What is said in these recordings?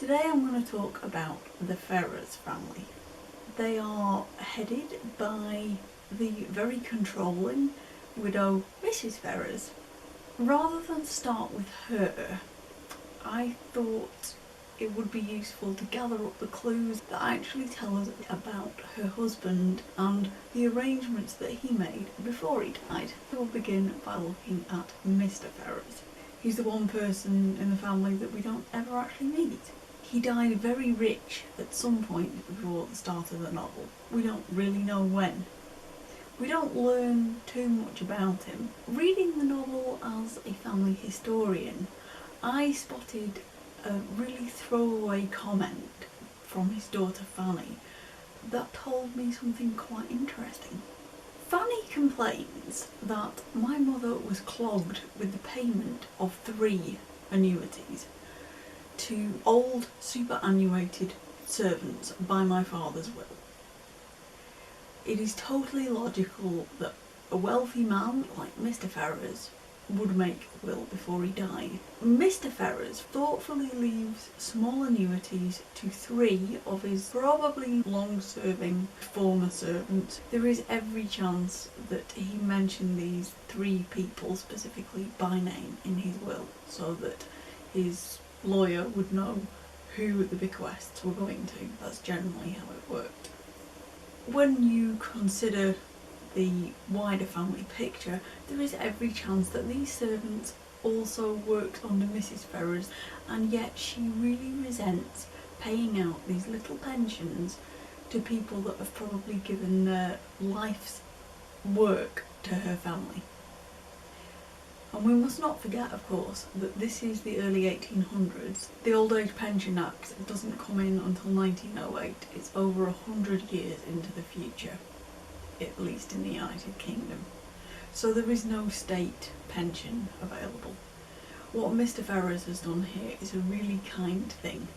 Today I'm going to talk about the Ferrars family. They are headed by the very controlling widow Mrs. Ferrars. Rather than start with her, I thought it would be useful to gather up the clues that actually tell us about her husband and the arrangements that he made before he died. We'll begin by looking at Mr. Ferrars. He's the one person in the family that we don't ever actually meet. He died very rich at some point before the start of the novel. We don't really know when. We don't learn too much about him. Reading the novel as a family historian, I spotted a really throwaway comment from his daughter Fanny that told me something quite interesting. Fanny complains that my mother was clogged with the payment of 3 annuities to old superannuated servants by my father's will. It is totally logical that a wealthy man like Mr. Ferrars would make a will before he died. Mr. Ferrars thoughtfully leaves small annuities to 3 of his probably long-serving former servants. There is every chance that he mentioned these 3 people specifically by name in his will, so that his lawyer would know who the bequests were going to. That's generally how it worked. When you consider the wider family picture, there is every chance that these servants also worked under Mrs. Ferrars, and yet she really resents paying out these little pensions to people that have probably given their life's work to her family. And we must not forget, of course, that this is the early 1800s. The Old Age Pension Act doesn't come in until 1908. It's over 100 years into the future, at least in the United Kingdom. So there is no state pension available. What Mr. Ferrars has done here is a really kind thing.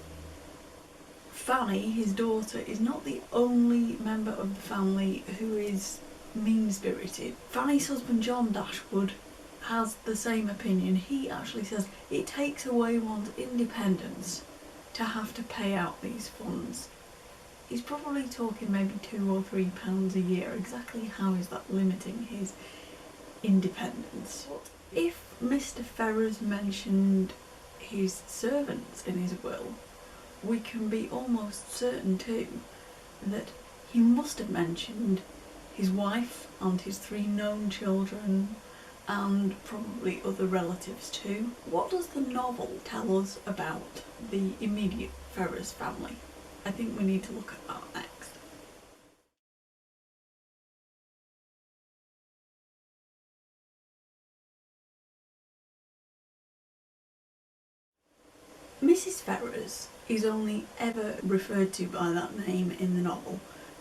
Fanny, his daughter, is not the only member of the family who is mean-spirited. Fanny's husband John Dashwood has the same opinion. He actually says it takes away one's independence to have to pay out these funds. He's probably talking maybe £2 or £3 a year. Exactly how is that limiting his independence? If Mr. Ferrars mentioned his servants in his will, we can be almost certain too that he must have mentioned his wife and his 3 known children, and probably other relatives too. What does the novel tell us about the immediate Ferrars family? I think we need to look at that next. Mrs. Ferrars is only ever referred to by that name in the novel.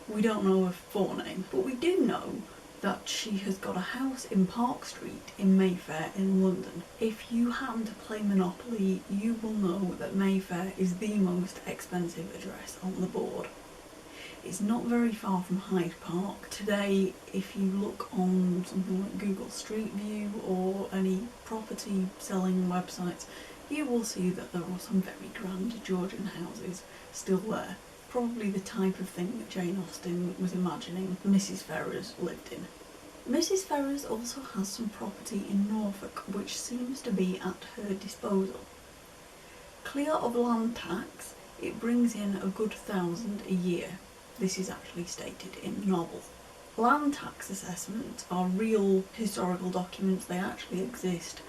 We don't know her forename, but we do know that she has got a house in Park Street in Mayfair in London. If you happen to play Monopoly, you will know that Mayfair is the most expensive address on the board. It's not very far from Hyde Park. Today, if you look on something like Google Street View or any property selling websites, you will see that there are some very grand Georgian houses still there. Probably the type of thing that Jane Austen was imagining Mrs. Ferrars lived in. Mrs. Ferrars also has some property in Norfolk which seems to be at her disposal. Clear of land tax, it brings in a good £1,000 a year. This is actually stated in the novel. Land tax assessments are real historical documents. They actually exist.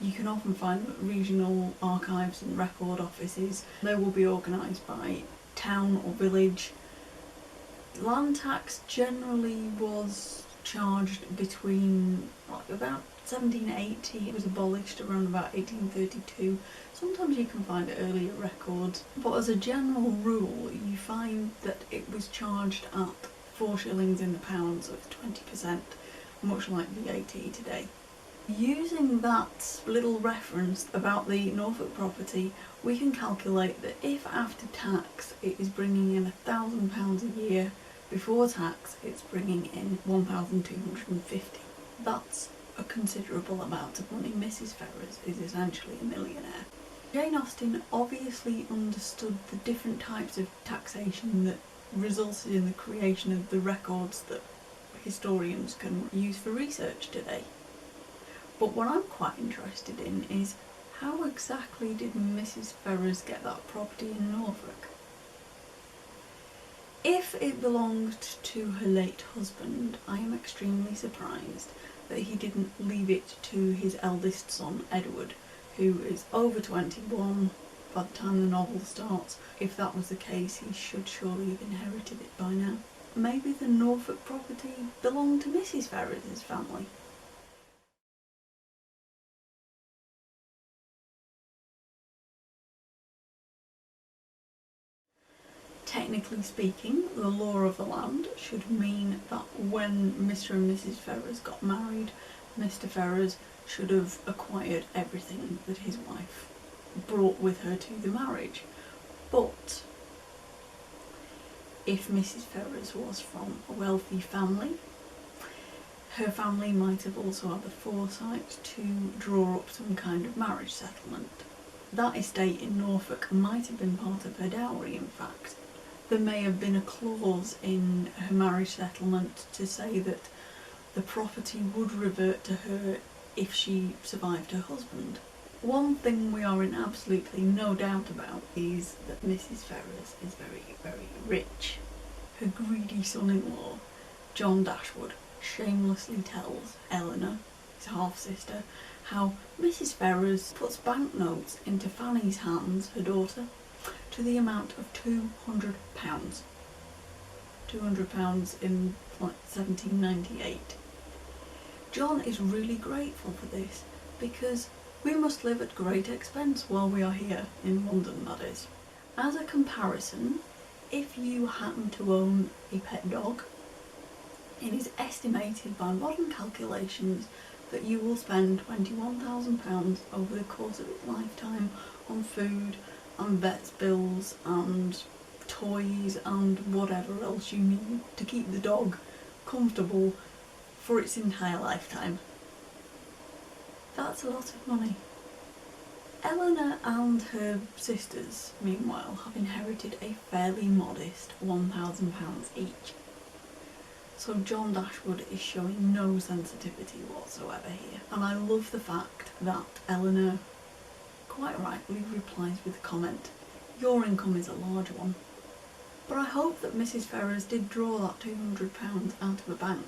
You can often find them at regional archives and record offices. They will be organised by town or village. Land tax generally was charged between about 1780. It was abolished around about 1832. Sometimes you can find earlier records, but as a general rule you find that it was charged at 4 shillings in the pound, so it's 20%, much like VAT today. Using that little reference about the Norfolk property, we can calculate that if after tax it is bringing in £1,000 a year, before tax it's bringing in £1,250. That's a considerable amount of money. Mrs. Ferrars is essentially a millionaire. Jane Austen obviously understood the different types of taxation that resulted in the creation of the records that historians can use for research today. But what I'm quite interested in is, how exactly did Mrs. Ferrars get that property in Norfolk? If it belonged to her late husband, I am extremely surprised that he didn't leave it to his eldest son, Edward, who is over 21 by the time the novel starts. If that was the case, he should surely have inherited it by now. Maybe the Norfolk property belonged to Mrs. Ferrars' family. Technically speaking, the law of the land should mean that when Mr. and Mrs. Ferrars got married, Mr. Ferrars should have acquired everything that his wife brought with her to the marriage. But if Mrs. Ferrars was from a wealthy family, her family might have also had the foresight to draw up some kind of marriage settlement. That estate in Norfolk might have been part of her dowry, in fact. There may have been a clause in her marriage settlement to say that the property would revert to her if she survived her husband. One thing we are in absolutely no doubt about is that Mrs. Ferrars is very, very rich. Her greedy son-in-law, John Dashwood, shamelessly tells Eleanor, his half-sister, how Mrs. Ferrars puts banknotes into Fanny's hands, her daughter, to the amount of £200. £200 in 1798. John is really grateful for this because we must live at great expense while we are here, in London that is. As a comparison, if you happen to own a pet dog, it is estimated by modern calculations that you will spend £21,000 over the course of its lifetime on food and vet's bills and toys and whatever else you need to keep the dog comfortable for its entire lifetime. That's a lot of money. Eleanor and her sisters, meanwhile, have inherited a fairly modest £1,000 each. So John Dashwood is showing no sensitivity whatsoever here. And I love the fact that Eleanor quite rightly replies with the comment, "Your income is a large one." But I hope that Mrs. Ferrars did draw that £200 out of a bank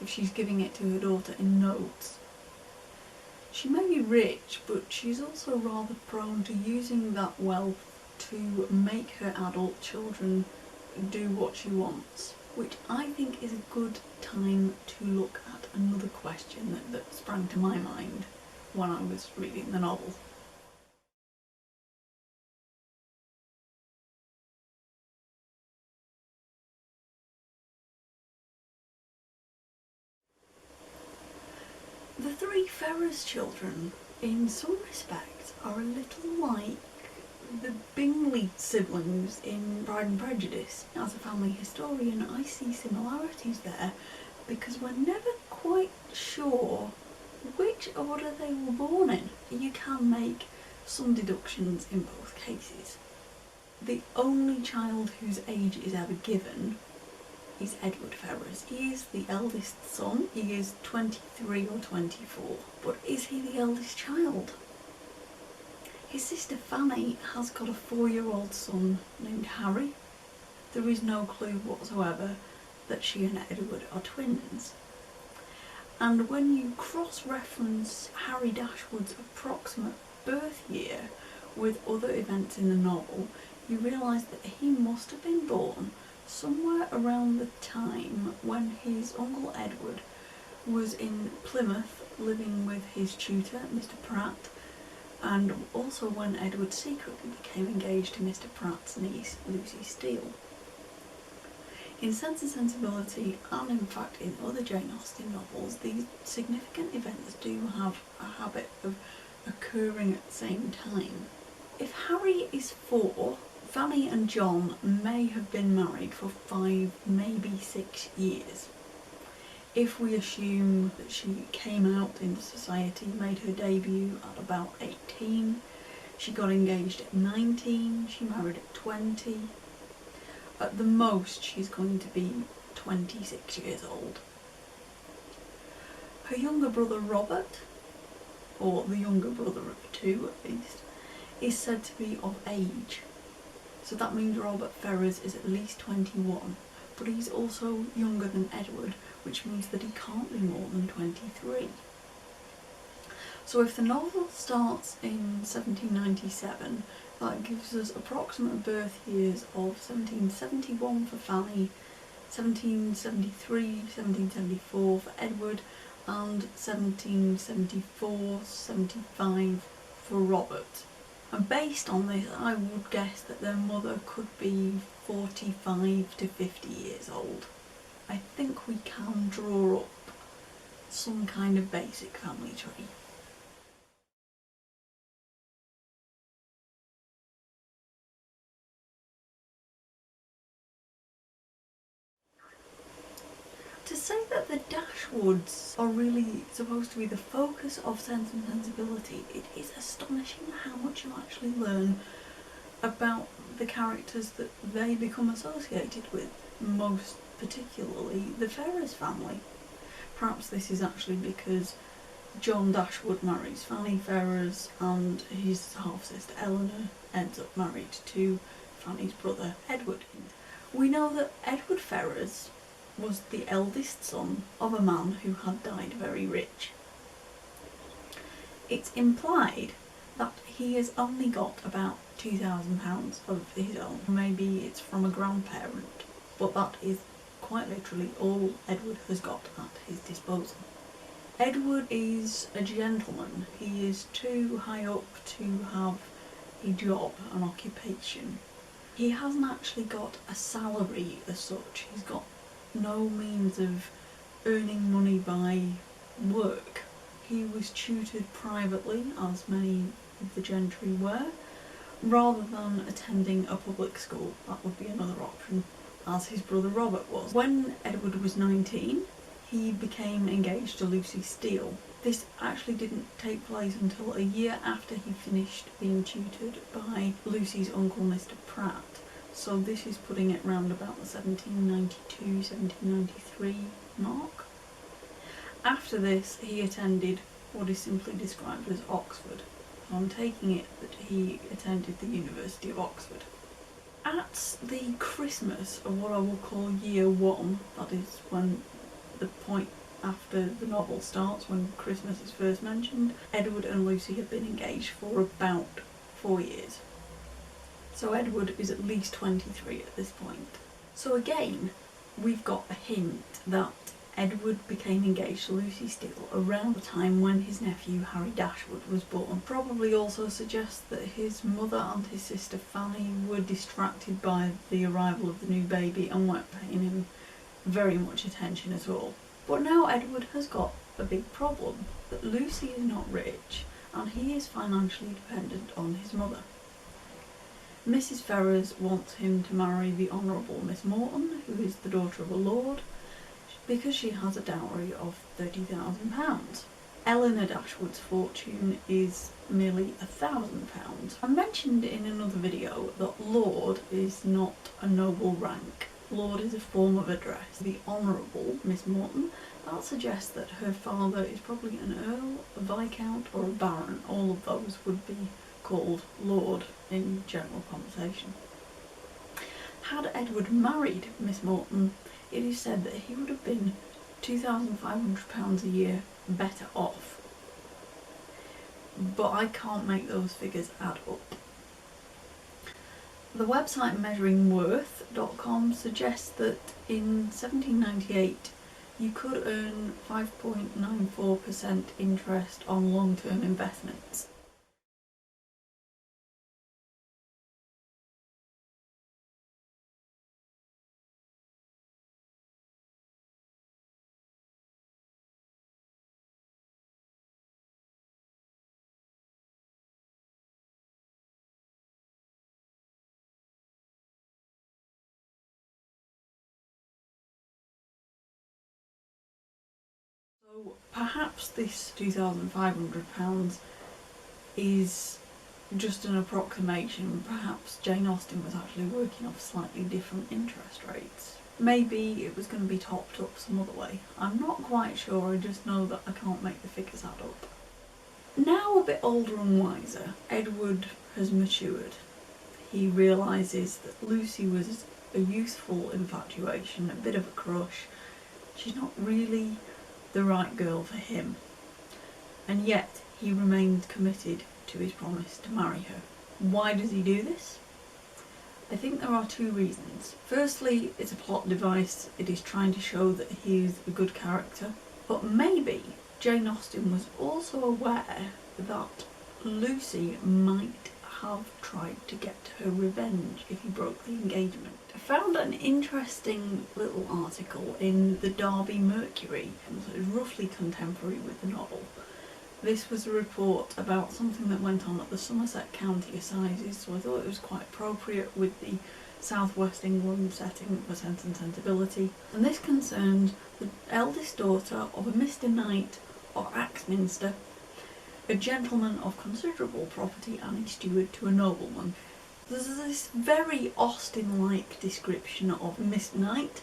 if she's giving it to her daughter in notes. She may be rich, but she's also rather prone to using that wealth to make her adult children do what she wants, which I think is a good time to look at another question that sprang to my mind when I was reading the novel. The three Ferrars children, in some respects, are a little like the Bingley siblings in Pride and Prejudice. As a family historian, I see similarities there because we're never quite sure which order they were born in. You can make some deductions in both cases. The only child whose age is ever given is Edward Ferrars. He is the eldest son. He is 23 or 24. But is he the eldest child? His sister Fanny has got a 4-year-old son named Harry. There is no clue whatsoever that she and Edward are twins. And when you cross-reference Harry Dashwood's approximate birth year with other events in the novel, you realise that he must have been born somewhere around the time when his uncle Edward was in Plymouth living with his tutor, Mr. Pratt, and also when Edward secretly became engaged to Mr. Pratt's niece, Lucy Steele. In Sense and Sensibility, and in fact in other Jane Austen novels, these significant events do have a habit of occurring at the same time. If Harry is 4, Fanny and John may have been married for 5, maybe 6 years. If we assume that she came out into society, made her debut at about 18, She got engaged at 19, she married at 20. At the most, she's going to be 26 years old. Her younger brother Robert, or the younger brother of two at least, is said to be of age. So that means Robert Ferrars is at least 21, but he's also younger than Edward, which means that he can't be more than 23. So if the novel starts in 1797, that gives us approximate birth years of 1771 for Fanny, 1773, 1774 for Edward, and 1774-75 for Robert. And based on this, I would guess that their mother could be 45 to 50 years old. I think we can draw up some kind of basic family tree. To say that the Dashwoods are really supposed to be the focus of Sense and Sensibility, it is astonishing how much you actually learn about the characters that they become associated with, most particularly the Ferrars family. Perhaps this is actually because John Dashwood marries Fanny Ferrars and his half-sister Eleanor ends up married to Fanny's brother Edward. We know that Edward Ferrars was the eldest son of a man who had died very rich. It's implied that he has only got about £2,000 of his own. Maybe it's from a grandparent, but that is quite literally all Edward has got at his disposal. Edward is a gentleman. He is too high up to have a job, an occupation. He hasn't actually got a salary as such. He's got no means of earning money by work. He was tutored privately, as many of the gentry were, rather than attending a public school. That would be another option, as his brother Robert was. When Edward was 19, he became engaged to Lucy Steele. This actually didn't take place until a year after he finished being tutored by Lucy's uncle, Mr. Pratt. So this is putting it round about the 1792-1793 mark. After this, he attended what is simply described as Oxford. I'm taking it that he attended the University of Oxford. At the Christmas of what I will call year one, that is when the point after the novel starts, when Christmas is first mentioned, Edward and Lucy have been engaged for about 4 years. So Edward is at least 23 at this point. So again, we've got a hint that Edward became engaged to Lucy Steele around the time when his nephew Harry Dashwood was born. Probably also suggests that his mother and his sister Fanny were distracted by the arrival of the new baby and weren't paying him very much attention at all. But now Edward has got a big problem, that Lucy is not rich and he is financially dependent on his mother. Mrs. Ferrars wants him to marry the Honourable Miss Morton, who is the daughter of a lord, because she has a dowry of £30,000. Eleanor Dashwood's fortune is merely £1,000. I mentioned in another video that lord is not a noble rank. Lord is a form of address. The Honourable Miss Morton, that suggests that her father is probably an earl, a viscount or a baron. All of those would be called lord in general conversation. Had Edward married Miss Morton, it is said that he would have been £2,500 a year better off. But I can't make those figures add up. The website measuringworth.com suggests that in 1798 you could earn 5.94% interest on long-term investments. So perhaps this £2,500 is just an approximation. Perhaps Jane Austen was actually working off slightly different interest rates. Maybe it was going to be topped up some other way. I'm not quite sure, I just know that I can't make the figures add up. Now a bit older and wiser, Edward has matured. He realises that Lucy was a youthful infatuation, a bit of a crush. She's not really the right girl for him. And yet he remained committed to his promise to marry her. Why does he do this? I think there are two reasons. Firstly, it's a plot device. It is trying to show that he is a good character. But maybe Jane Austen was also aware that Lucy might have tried to get her revenge if he broke the engagement. I found an interesting little article in the Derby Mercury, so it was roughly contemporary with the novel. This was a report about something that went on at the Somerset County Assizes, so I thought it was quite appropriate with the South West England setting for Sense and Sensibility. And this concerned the eldest daughter of a Mr. Knight of Axminster, a gentleman of considerable property and a steward to a nobleman. There's this very Austen-like description of Miss Knight.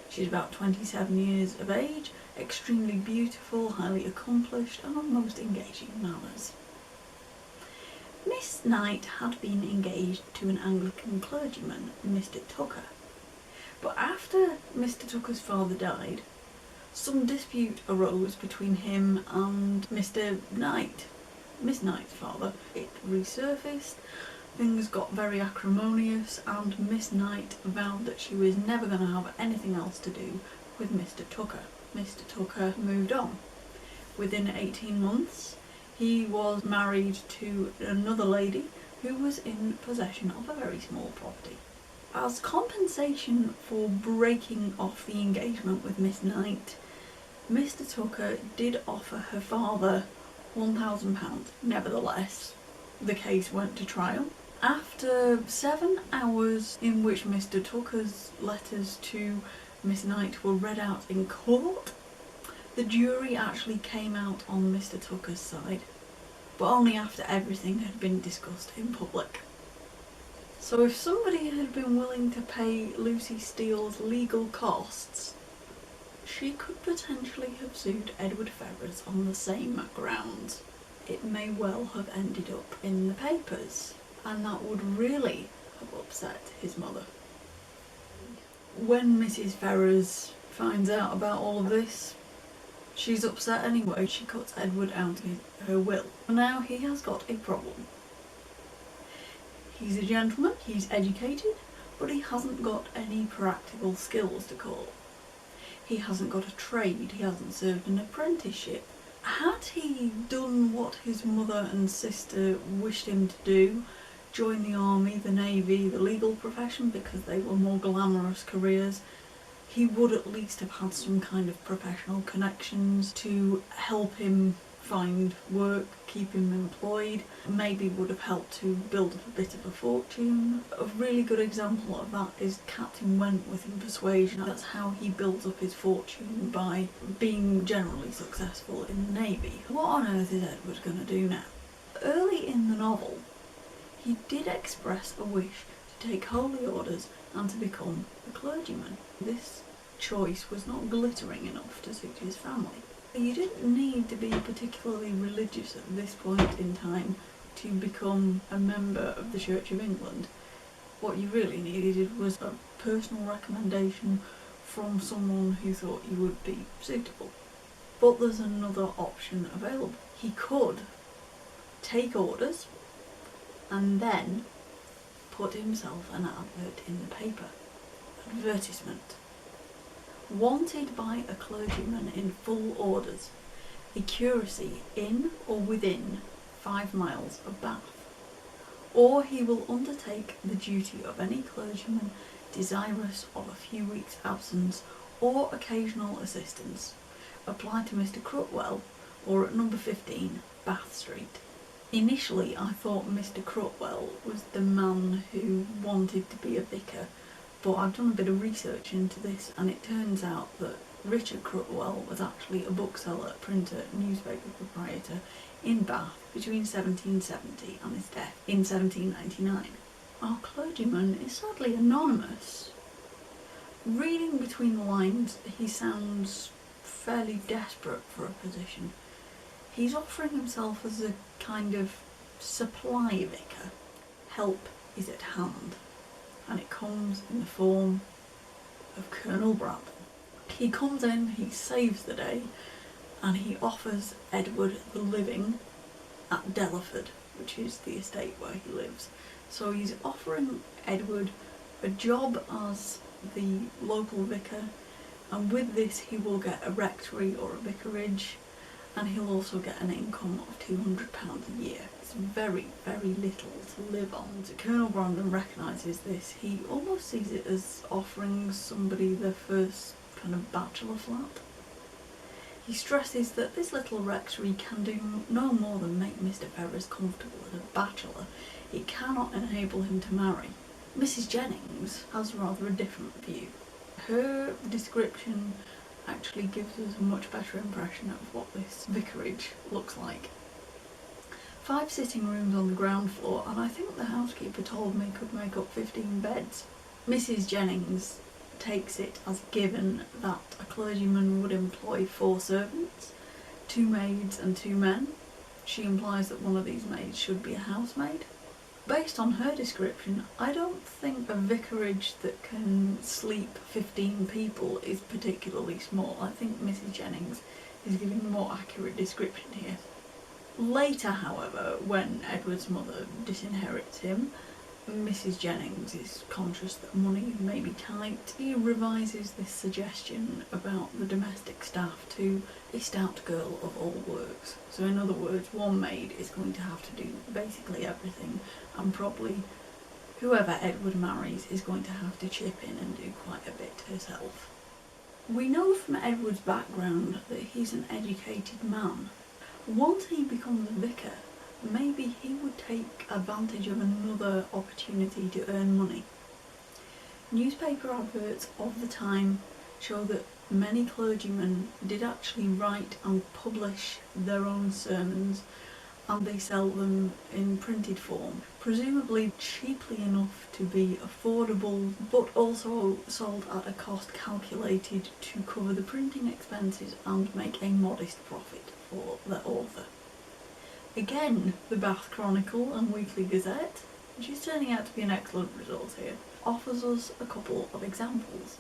She's about 27 years of age, extremely beautiful, highly accomplished, and of most engaging manners. Miss Knight had been engaged to an Anglican clergyman, Mr. Tucker. But after Mr. Tucker's father died, some dispute arose between him and Mr. Knight, Miss Knight's father. It resurfaced, things got very acrimonious, and Miss Knight vowed that she was never going to have anything else to do with Mr. Tucker. Mr. Tucker moved on. Within 18 months, he was married to another lady who was in possession of a very small property. As compensation for breaking off the engagement with Miss Knight, Mr. Tucker did offer her father £1,000. Nevertheless, the case went to trial. After 7 hours in which Mr. Tucker's letters to Miss Knight were read out in court, the jury actually came out on Mr. Tucker's side, but only after everything had been discussed in public. So if somebody had been willing to pay Lucy Steele's legal costs, she could potentially have sued Edward Ferrars on the same grounds. It may well have ended up in the papers, and that would really have upset his mother. When Mrs. Ferrars finds out about all of this, she's upset anyway. She cuts Edward out of her will. Now he has got a problem. He's a gentleman, he's educated, but he hasn't got any practical skills to call. He hasn't got a trade, he hasn't served an apprenticeship. Had he done what his mother and sister wished him to do, join the army, the navy, the legal profession, because they were more glamorous careers, he would at least have had some kind of professional connections to help him find work, keep him employed, maybe would have helped to build up a bit of a fortune. A really good example of that is Captain Wentworth in Persuasion. That's how he builds up his fortune, by being generally successful in the navy. What on earth is Edward going to do now? Early in the novel, he did express a wish to take holy orders and to become a clergyman. This choice was not glittering enough to suit his family. You didn't need to be particularly religious at this point in time to become a member of the Church of England. What you really needed was a personal recommendation from someone who thought you would be suitable. But there's another option available. He could take orders and then put himself an advert in the paper. Advertisement. Wanted by a clergyman in full orders, a curacy in or within 5 miles of Bath, or he will undertake the duty of any clergyman desirous of a few weeks' absence or occasional assistance. Apply to Mr. Crutwell, or at number 15 Bath Street. Initially I thought Mr. Crutwell was the man who wanted to be a vicar, but I've done a bit of research into this, and it turns out that Richard Crutwell was actually a bookseller, printer, newspaper proprietor in Bath between 1770 and his death in 1799. Our clergyman is sadly anonymous. Reading between the lines, he sounds fairly desperate for a position. He's offering himself as a kind of supply vicar. Help is at hand, and it comes in the form of Colonel Brandon. He comes in, he saves the day, and he offers Edward the living at Delaford, which is the estate where he lives. So he's offering Edward a job as the local vicar, and with this he will get a rectory or a vicarage, and he'll also get an income of £200 a year. It's very, very little to live on. So Colonel Brandon recognises this. He almost sees it as offering somebody their first kind of bachelor flat. He stresses that this little rectory can do no more than make Mr. Ferrars comfortable as a bachelor. It cannot enable him to marry. Mrs. Jennings has rather a different view. Her description actually gives us a much better impression of what this vicarage looks like. 5 sitting rooms on the ground floor, and I think the housekeeper told me could make up 15 beds. Mrs. Jennings takes it as given that a clergyman would employ 4 servants, 2 maids and 2 men. She implies that one of these maids should be a housemaid. Based on her description, I don't think a vicarage that can sleep 15 people is particularly small. I think Mrs. Jennings is giving a more accurate description here. Later, however, when Edward's mother disinherits him, Mrs. Jennings is conscious that money may be tight. He revises this suggestion about the domestic staff to a stout girl of all works. So in other words, one maid is going to have to do basically everything, and probably whoever Edward marries is going to have to chip in and do quite a bit herself. We know from Edward's background that he's an educated man. Once he becomes a vicar, maybe he would take advantage of another opportunity to earn money. Newspaper adverts of the time show that many clergymen did actually write and publish their own sermons, and they sell them in printed form, presumably cheaply enough to be affordable, but also sold at a cost calculated to cover the printing expenses and make a modest profit for the author. Again, the Bath Chronicle and Weekly Gazette, which is turning out to be an excellent resource here, offers us a couple of examples.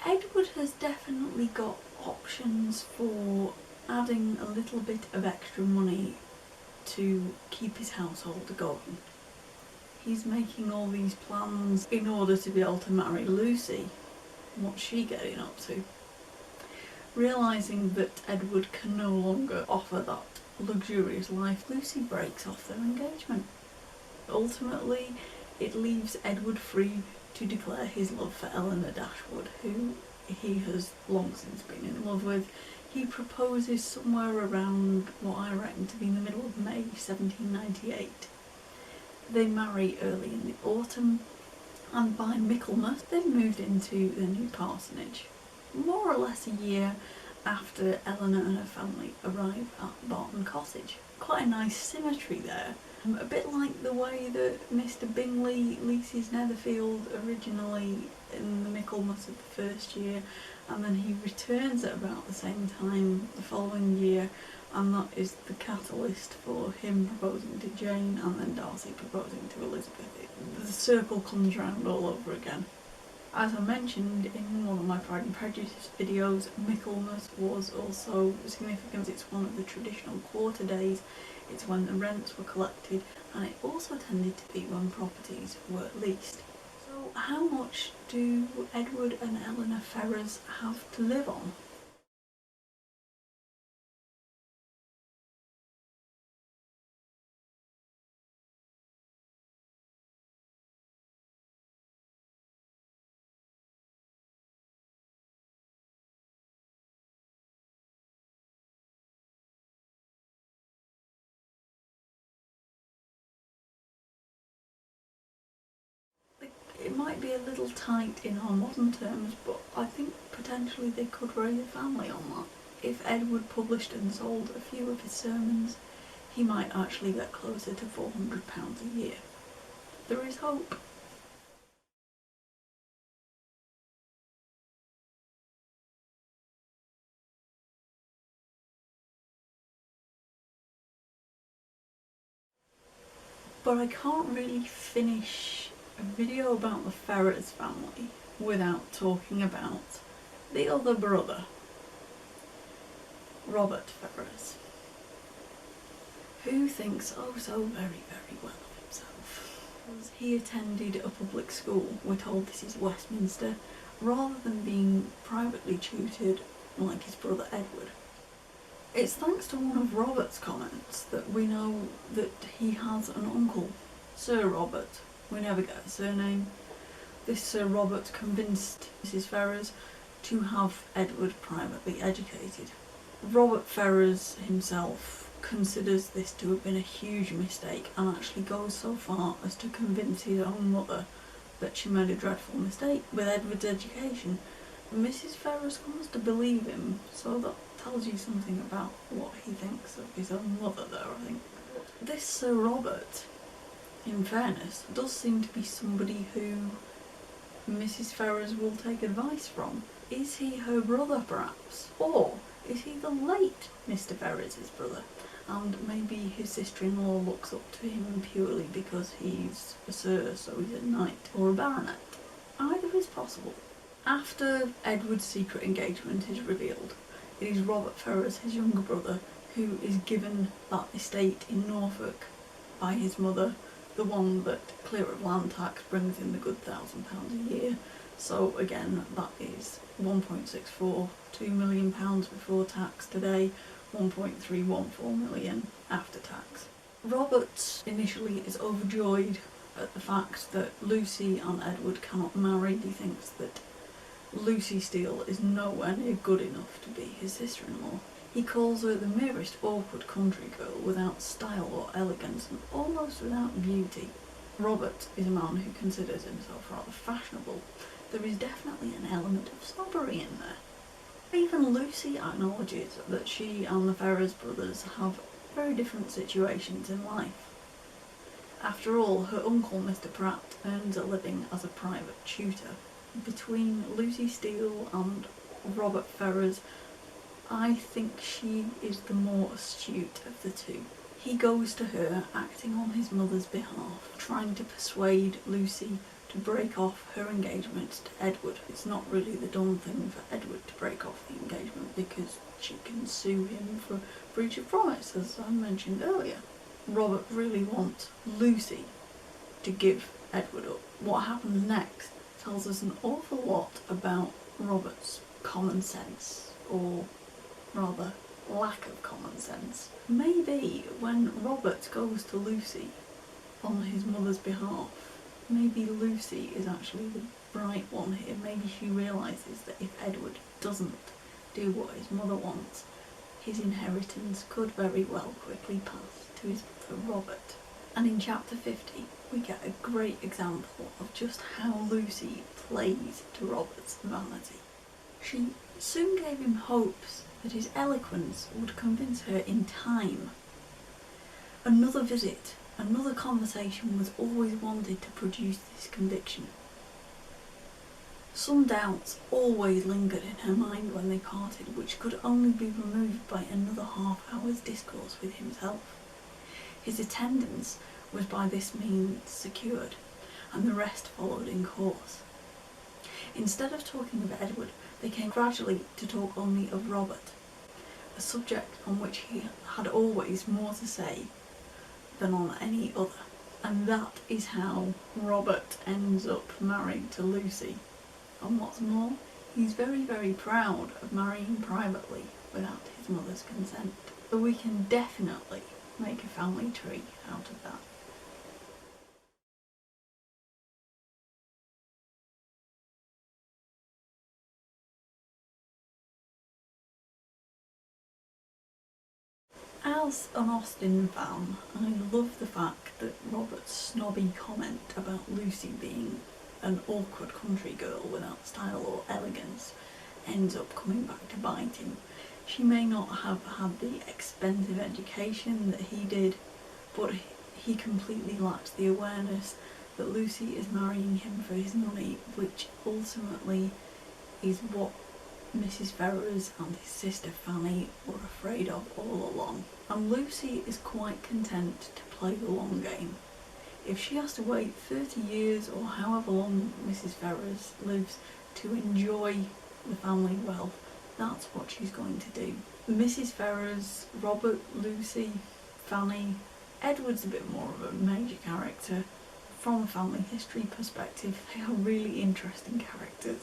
Edward has definitely got options for adding a little bit of extra money to keep his household going. He's making all these plans in order to be able to marry Lucy. What's she getting up to? Realising that Edward can no longer offer that luxurious life, Lucy breaks off their engagement. Ultimately, it leaves Edward free to declare his love for Eleanor Dashwood, who he has long since been in love with. He proposes somewhere around what I reckon to be in the middle of May 1798. They marry early in the autumn, and by Michaelmas they've moved into the new parsonage, more or less a year after Eleanor and her family arrive at Barton Cottage. Quite a nice symmetry there. A bit like the way that Mr. Bingley leases Netherfield originally in the Michaelmas of the first year, and then he returns at about the same time the following year, and that is the catalyst for him proposing to Jane and then Darcy proposing to Elizabeth. The circle comes round all over again. As I mentioned in one of my Pride and Prejudice videos, Michaelmas was also significant. It's one of the traditional quarter days, it's when the rents were collected, and it also tended to be when properties were leased. So how much do Edward and Eleanor Ferrars have to live on? It might be a little tight in our modern terms, but I think potentially they could raise a family on that. If Edward published and sold a few of his sermons, he might actually get closer to £400 a year. There is hope. But I can't really finish a video about the Ferrars family without talking about the other brother, Robert Ferrars, who thinks oh so very, very well of himself. He attended a public school, we're told this is Westminster, rather than being privately tutored like his brother Edward. It's thanks to one of Robert's comments that we know that he has an uncle, Sir Robert. We never get a surname. This Sir Robert convinced Mrs. Ferrars to have Edward privately educated. Robert Ferrars himself considers this to have been a huge mistake and actually goes so far as to convince his own mother that she made a dreadful mistake with Edward's education. Mrs. Ferrars comes to believe him, so that tells you something about what he thinks of his own mother there, I think. This Sir Robert, in fairness, does seem to be somebody who Mrs. Ferrars will take advice from. Is he her brother, perhaps? Or is he the late Mr. Ferrars' brother? And maybe his sister-in-law looks up to him purely because he's a Sir, so he's a knight or a baronet. Either is possible. After Edward's secret engagement is revealed, it is Robert Ferrars, his younger brother, who is given that estate in Norfolk by his mother, the one that, clear of land tax, brings in the good £1,000 a year. So again, that is 1.642 million pounds before tax today, 1.314 million after tax. Robert initially is overjoyed at the fact that Lucy and Edward cannot marry. He thinks that Lucy Steele is nowhere near good enough to be his sister-in-law. He calls her the merest awkward country girl without style or elegance and almost without beauty. Robert is a man who considers himself rather fashionable. There is definitely an element of snobbery in there. Even Lucy acknowledges that she and the Ferrars brothers have very different situations in life. After all, her uncle Mr. Pratt earns a living as a private tutor. Between Lucy Steele and Robert Ferrars, I think she is the more astute of the two. He goes to her, acting on his mother's behalf, trying to persuade Lucy to break off her engagement to Edward. It's not really the done thing for Edward to break off the engagement because she can sue him for breach of promise, as I mentioned earlier. Robert really wants Lucy to give Edward up. What happens next tells us an awful lot about Robert's common sense, or rather lack of common sense. Maybe when Robert goes to Lucy on his mother's behalf, maybe Lucy is actually the bright one here. Maybe she realises that if Edward doesn't do what his mother wants, his inheritance could very well quickly pass to his brother Robert. And in chapter 50 we get a great example of just how Lucy plays to Robert's vanity. She soon gave him hopes that his eloquence would convince her in time. Another visit, another conversation was always wanted to produce this conviction. Some doubts always lingered in her mind when they parted, which could only be removed by another half-hour's discourse with himself. His attendance was by this means secured, and the rest followed in course. Instead of talking of Edward, they came gradually to talk only of Robert, a subject on which he had always more to say than on any other. And that is how Robert ends up married to Lucy. And what's more, he's very, very proud of marrying privately without his mother's consent. So we can definitely make a family tree out of that. As an Austen fan, I love the fact that Robert's snobby comment about Lucy being an awkward country girl without style or elegance ends up coming back to bite him. She may not have had the expensive education that he did, but he completely lacks the awareness that Lucy is marrying him for his money, which ultimately is what Mrs. Ferrars and his sister Fanny were afraid of all along. And Lucy is quite content to play the long game. If she has to wait 30 years or however long Mrs. Ferrars lives to enjoy the family wealth, that's what she's going to do. Mrs. Ferrars, Robert, Lucy, Fanny, Edward's a bit more of a major character. From a family history perspective, they are really interesting characters.